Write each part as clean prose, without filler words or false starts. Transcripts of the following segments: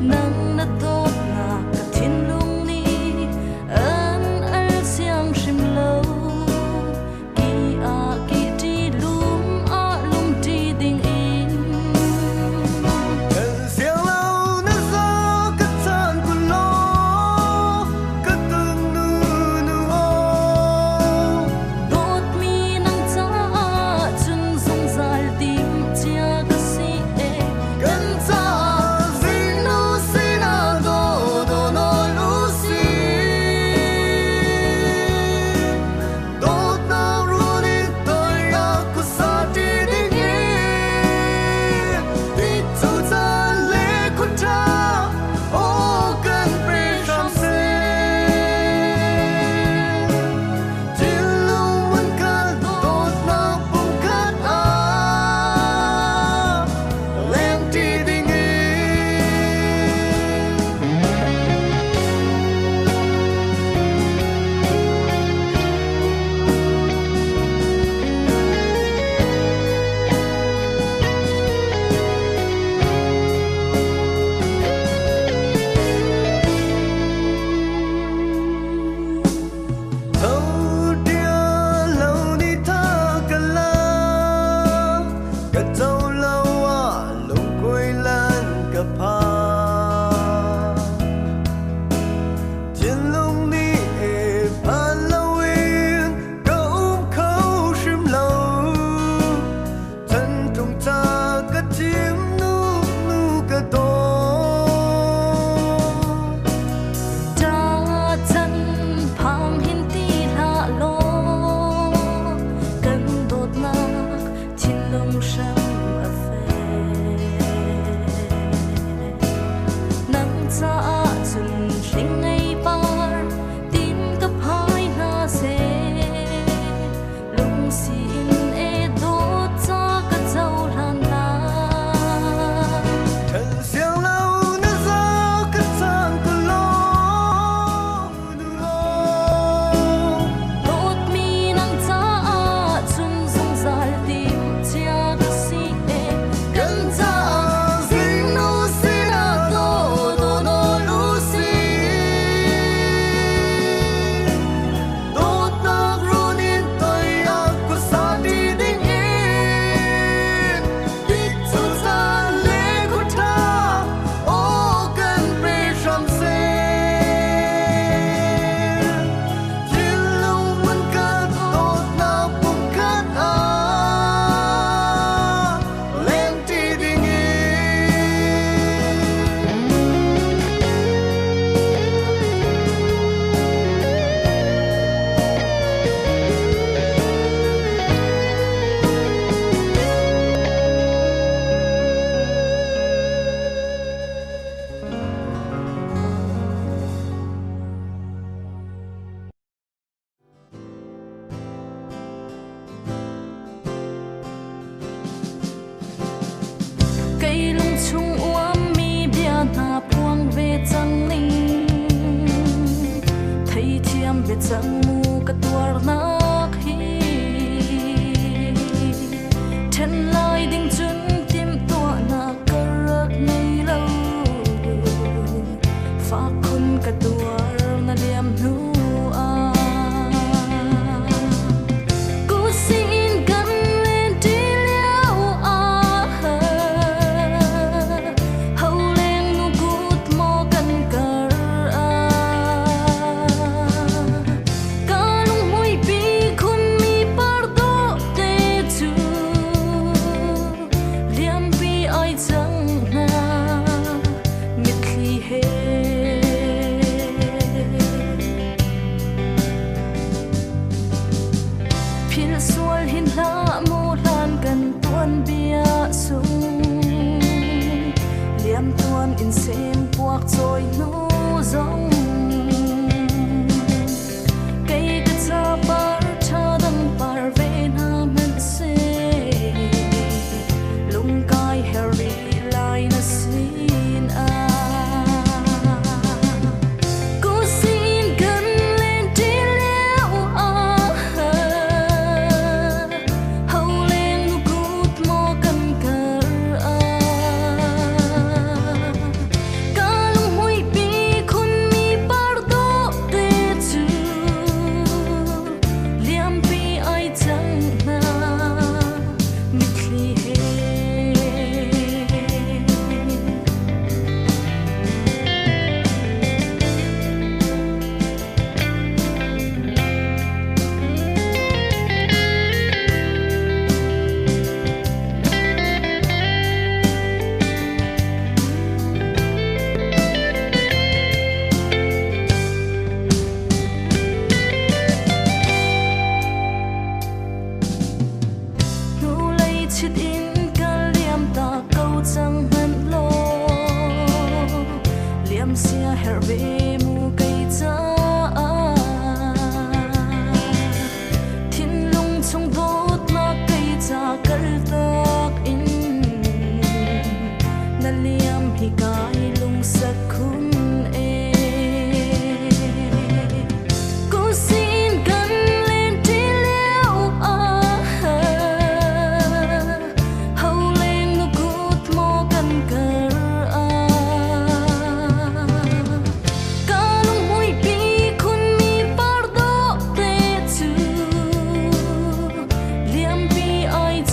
nang natot na katinlong ni an al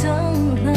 chẳng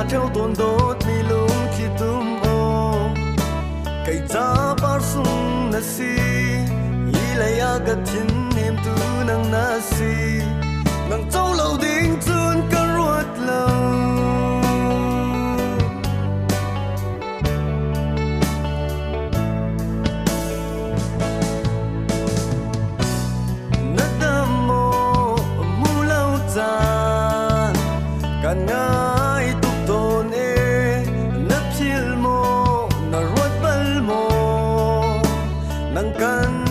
theo tuần đốt mi lung khi tum ô cây giá par sung na si Hlei aga thiên niệm tu nang na si nang châu lâu đinh chun cả ruột lâu nát đam mô mu lâu gian can ngai tu tôn e nát chill mô na ruột bal mô nang can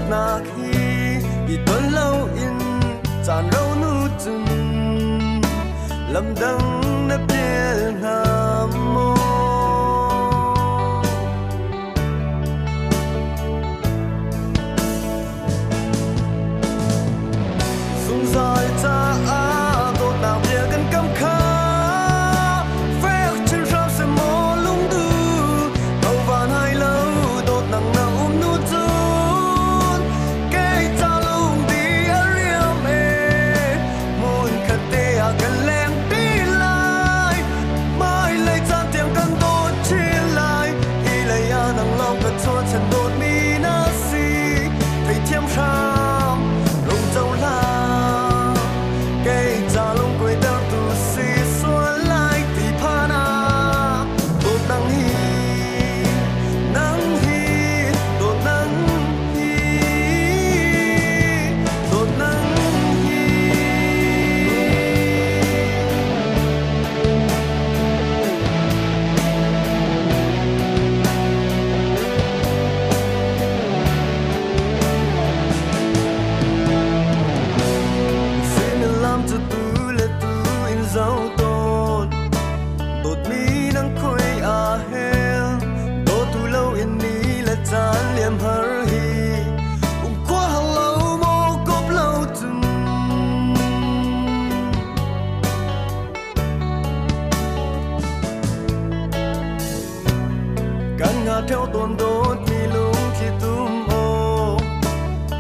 na khi i tuần lâu in tràn râu nu chun lâm đăng na biel nam mô sung dài cha a đốt nào bia gần cam kha phép trên rau se mô lung du cầu vàn hai lâu đốt nặng nặng nu duกันแรงตีลายไม่เลยจานเตรียมกันโดดเชียร์ลายHleiนังเล่ากับโทษฉันโดดมีนาซีให้เทียมชามลงเจ้าลาแกจะลงกวยเดินตูซีส่วนลายตีพานาโดดนังฮีโดดนังฮีโดดนังdấu đột mi nắng khôi à hel đột tu lâu yên mi là chán liềm hở hi qua hàng lâu mô cốp lâu chừng căn ngã theo tuần đột mi lung khi tum ô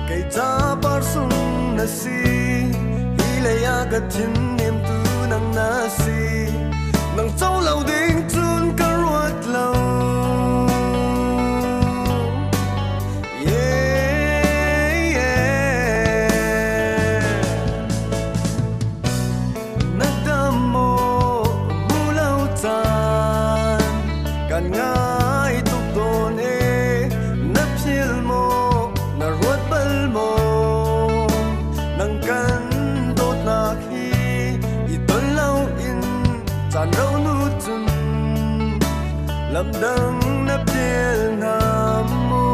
cây giá par sung na si Hlei aga thiên niệm tu nang na si nang châu lâu đinh chun cả ruột lâu nát đam mô mu lâu chan can ngai tu tôn e nát chill mô na ruột bal mô nang can đốt na khi i tuần lâu in tràn râu nu chun lâm đăng na biel nam mô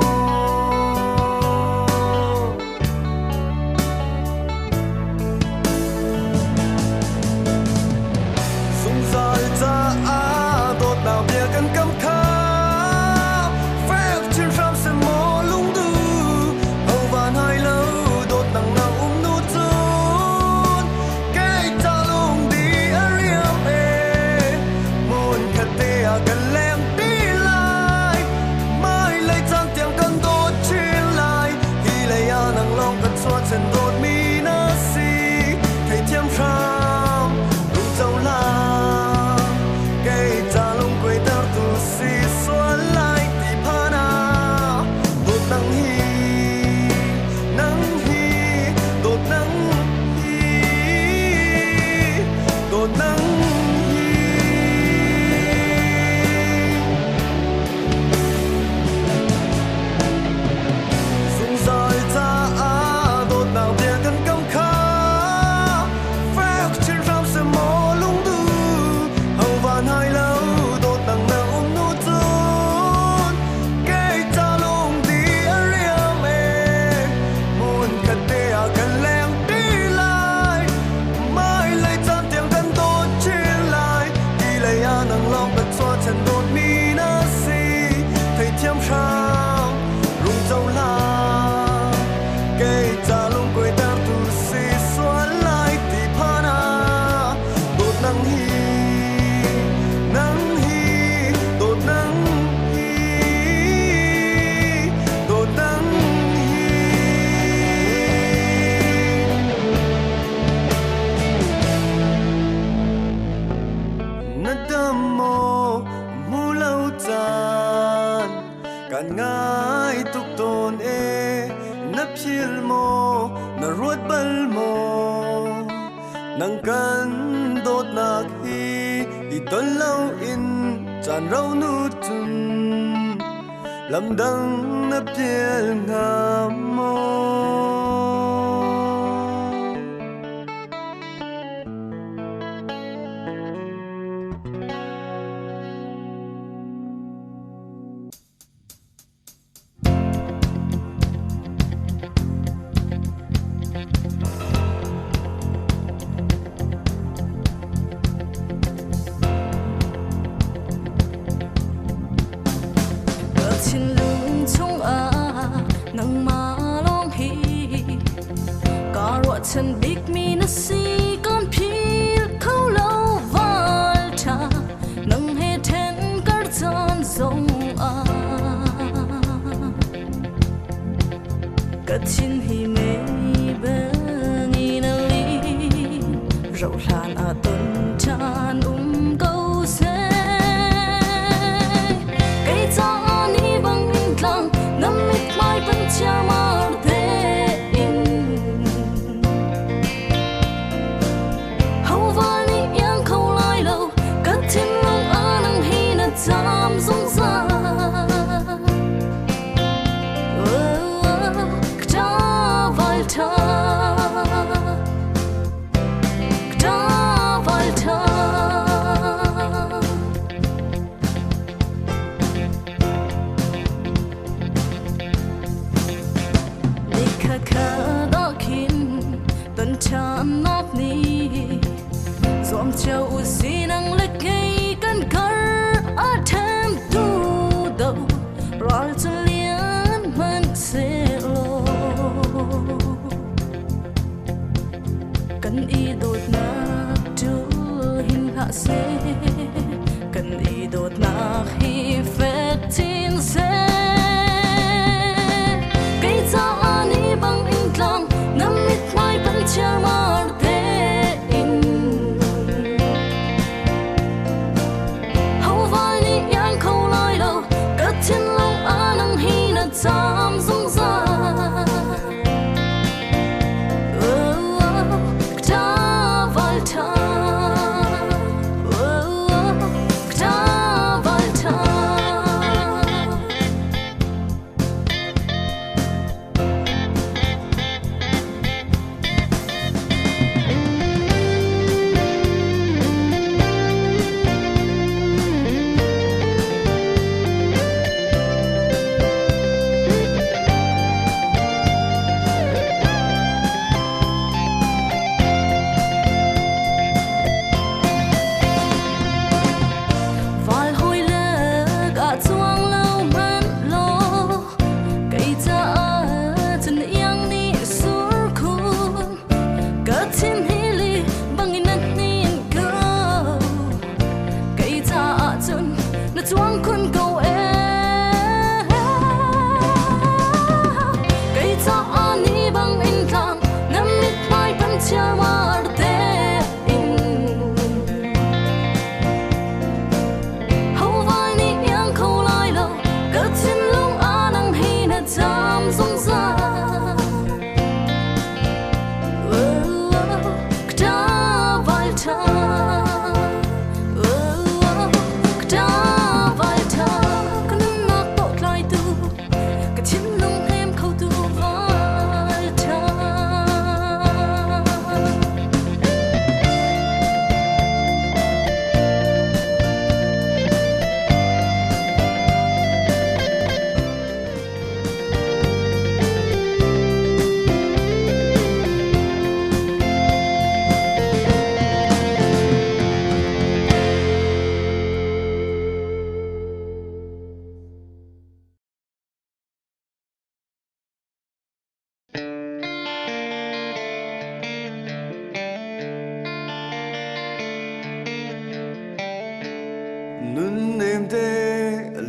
sung dài cha a đốt nào bia gần cam kha phép trên rau se mô lung du hầu vàn hai lâu đốt nặng nặng nu chun cây cha lung đi ariam e muôn khát te gần lem tí lai mai nam sang rung châu la cây trà lung quê ta tu si xoan lại tì phana đột nắng hi đột nắngกันง่ายทุกตนนับชิลโมนรวดบัลโมนังกันโดดนักฮีอีตนเล่าอินจานเรานูจุนลำดังนับเพียลงามโมฉันบิ๊กมีนาซีก่อนพีเขาเล่าวาลทานังเหตุเห็นกัดจานทรงกัดชินให้ไม่เบงีนาลีเราหลานอาตนจานเกาเซไกจานีบังอินกลางน้ำมิดไม่ปัญจามาเตจำสงสารกตาวาลทากตาวาลทาลิขะคาดอคินตันชานนอกนี้สวมเจ้าอุสีนังเล็กให้กันVaaltha Lian man selo kan I dot na tu hin ha se kan I dot na hi fetin se kai cha ani bang in tlang nam mit mai pan cha mar te in hau vai ni yang khâu lai lo kat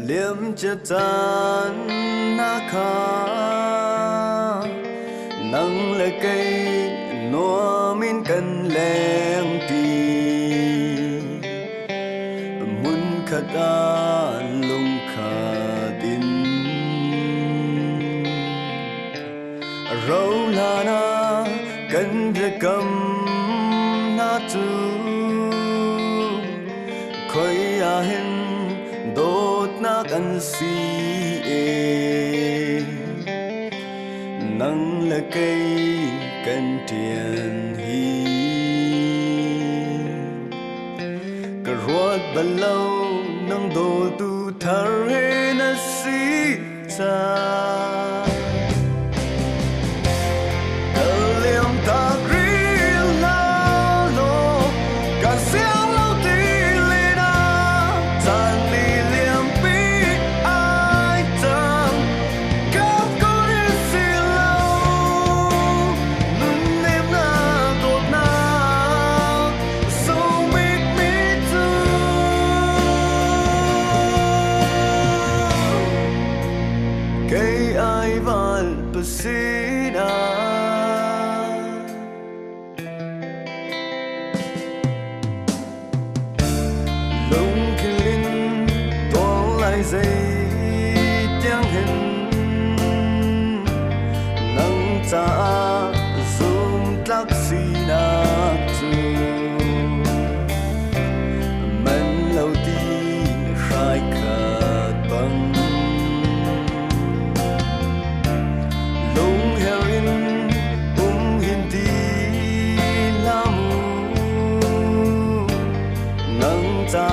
liếm chết tan na kha nang le cây noa min kan leng ti mun khata lung kha din râu la na kan re kam na tu khoi a hin đốt na kan si e nang là cây cần tiền hi cả ruột bao lâu nang đổ tu thar he na si ta ta zoom taxi na tu man lâu đi khai khát băng lung herin hindi lamu nang ta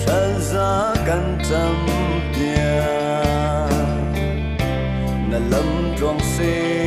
thật ra căn tâm bia na lâm trong xe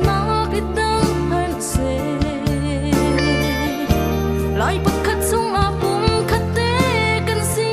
na kitang hanse lai pakhat sung apum khate kan si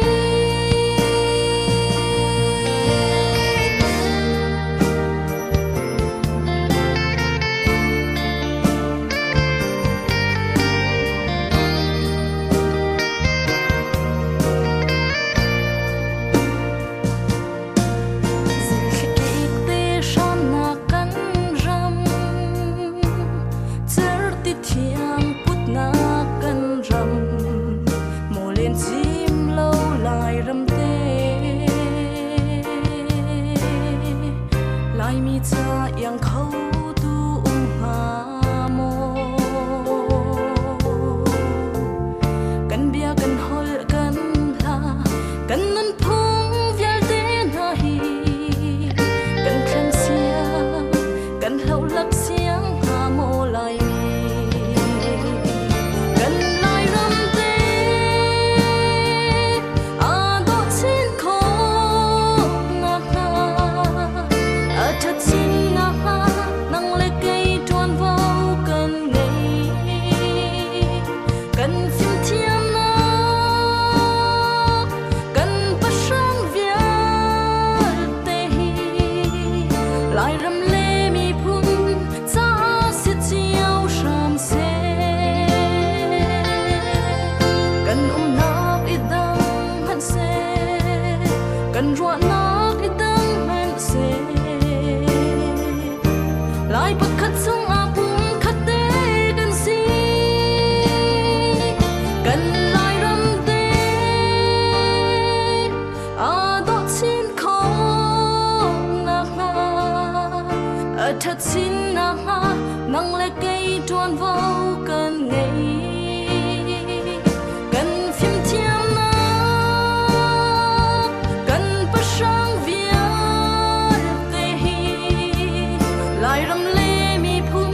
thật xin na nang le cây tròn vô cần ngày cần phim thiên na cần bắt sang việt tê lại râm lê mi phun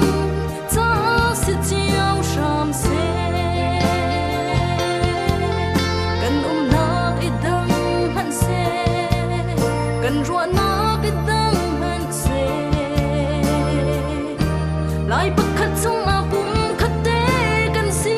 ta sẽ chiếu sam se cần na ít đắng hẳn se cần ruộng na ít đắng hẳn se lại bất khát sông à bùm khát tê cần si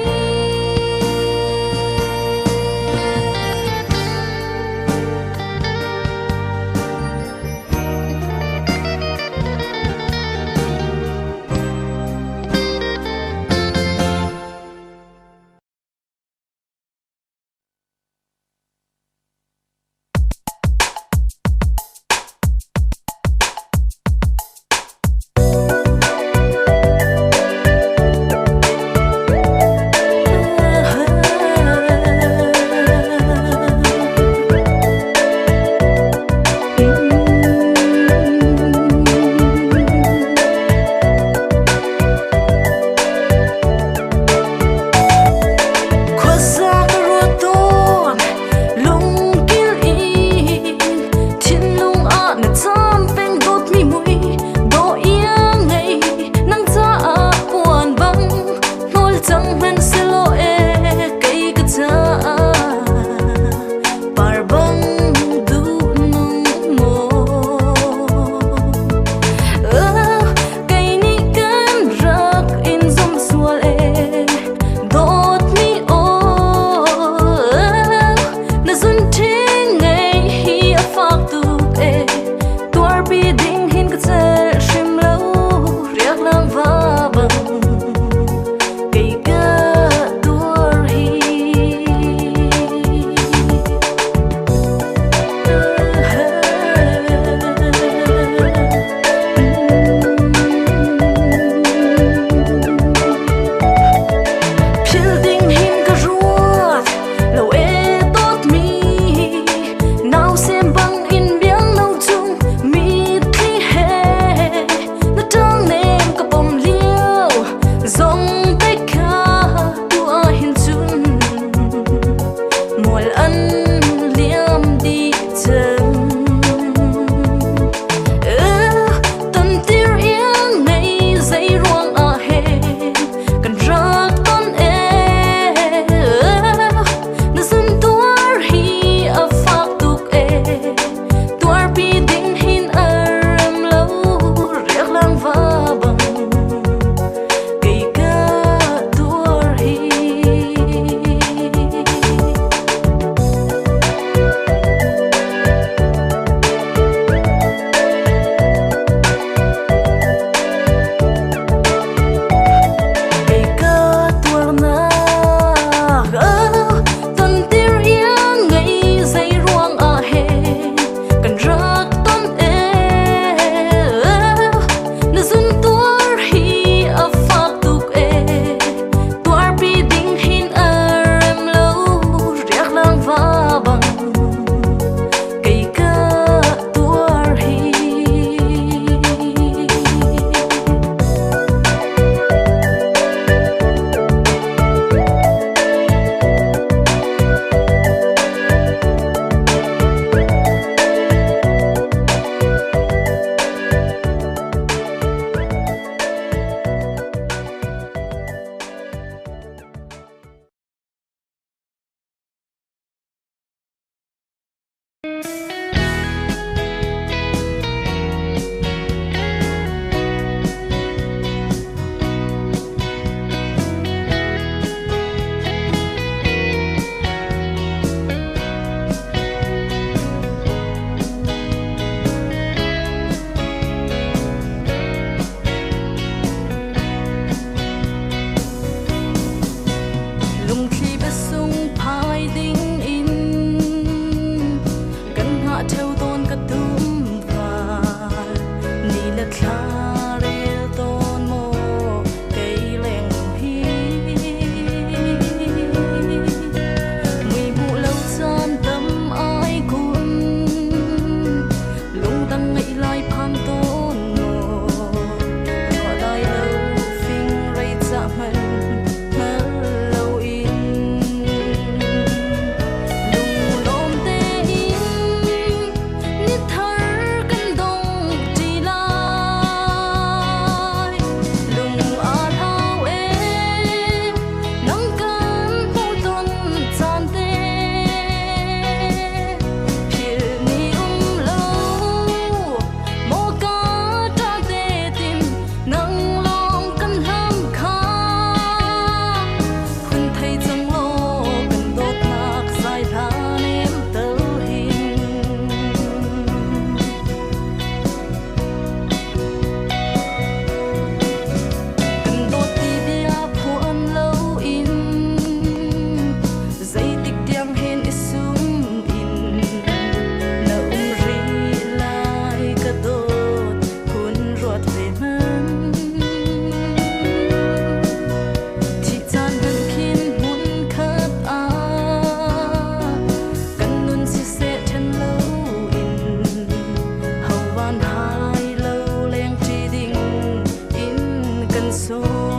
kan so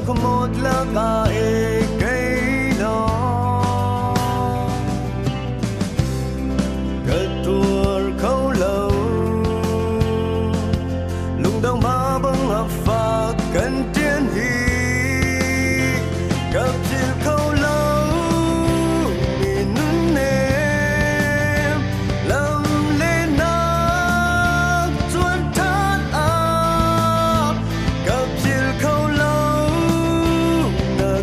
có một lá cà cây đó cất tuột khâu lâu lùng đông má băng hợp phạt cần tiên hi gặp chiều khâu lâu nhìn nún em làm lên nắng chuan thắt gặp chiều khâu lâu nở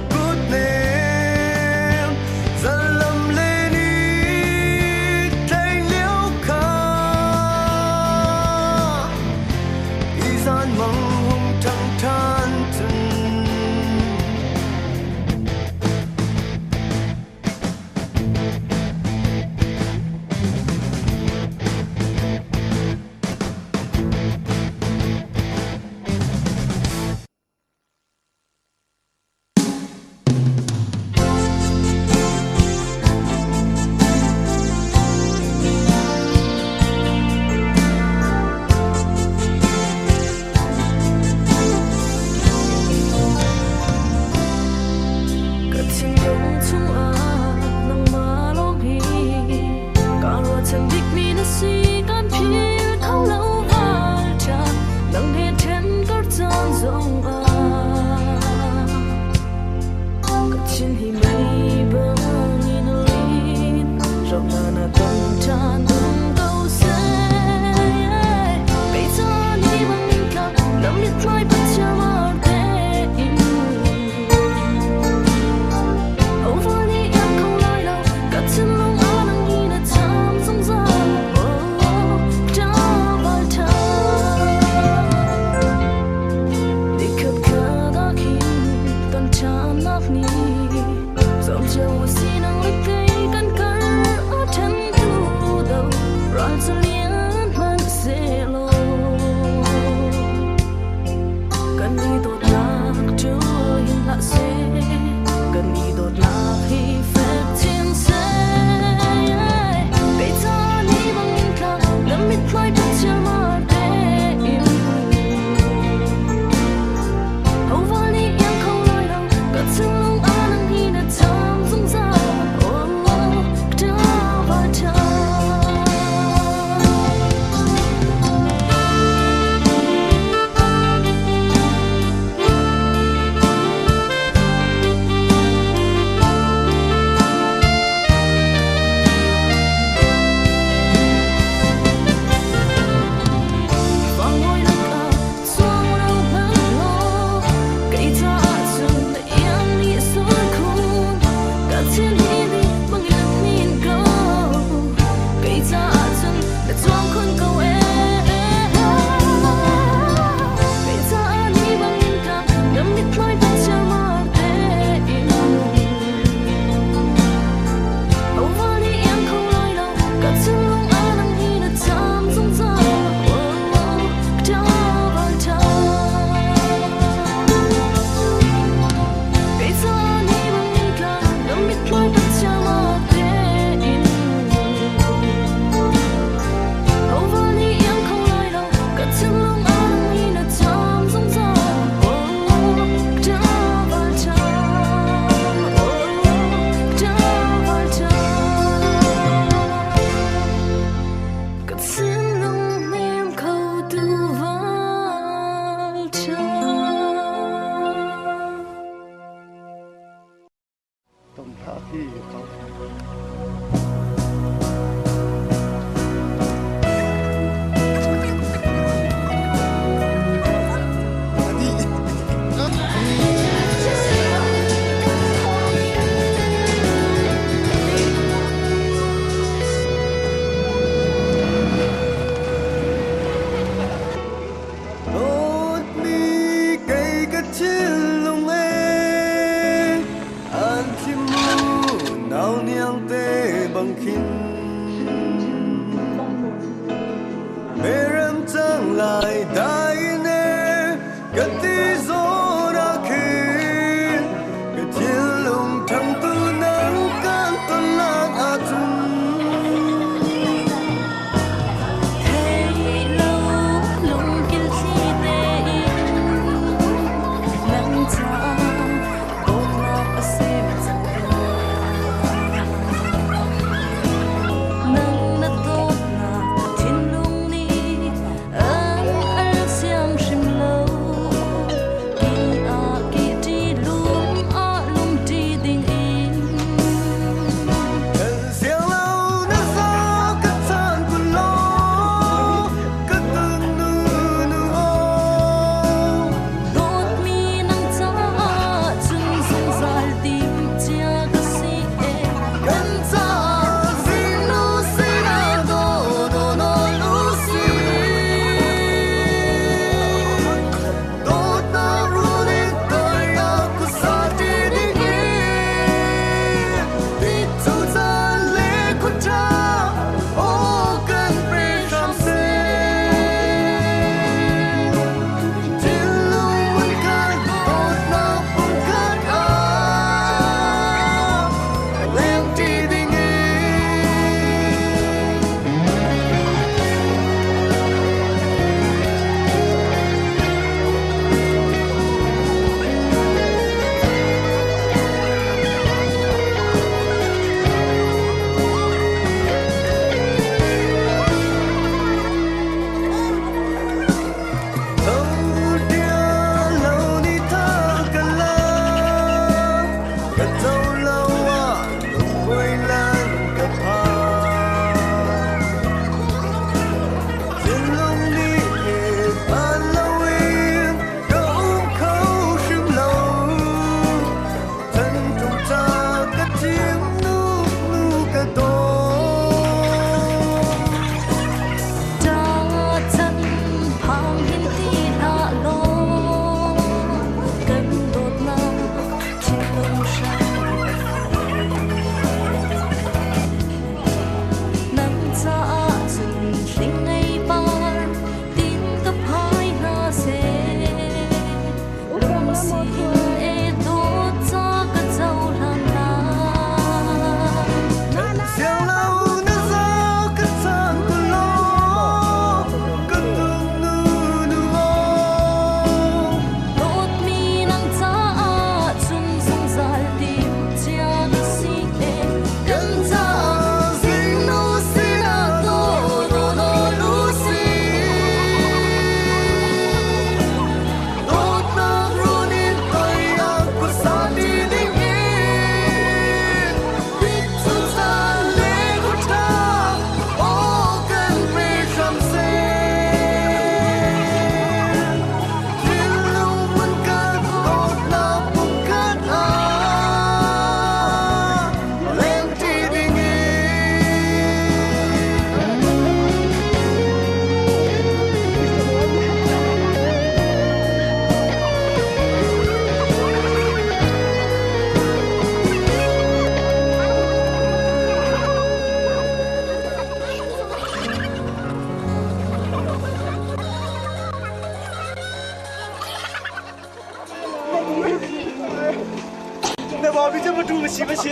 洗不洗？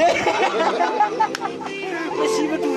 我洗不住。